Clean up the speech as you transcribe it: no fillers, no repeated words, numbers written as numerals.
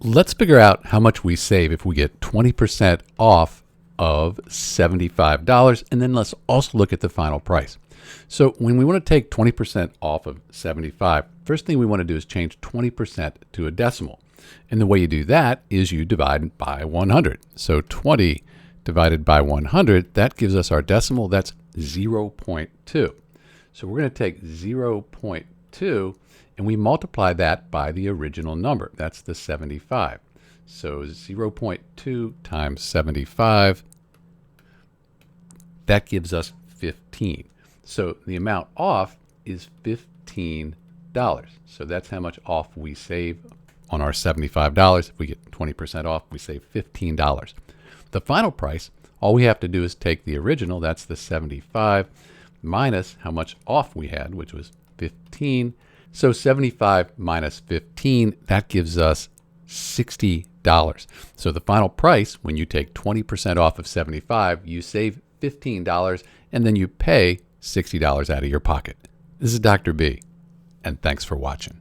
Let's figure out how much we save if we get 20% off of $75, and then let's also look at the final price. So when we want to take 20% off of 75, first thing we want to do is change 20% to a decimal. And the way you do that is you divide by 100. So 20 divided by 100, that gives us our decimal. That's 0.2. So we're going to take 0.2 and we multiply that by the original number. That's the 75. So 0.2 times 75, that gives us 15. So the amount off is $15. So that's how much off we save on our $75. If we get 20% off, we save $15. The final price, all we have to do is take the original, that's the 75, minus how much off we had, which was 15. So 75 minus 15, that gives us $60. So the final price, when you take 20% off of 75, you save $15 and then you pay $60 out of your pocket. This is Dr. B, and thanks for watching.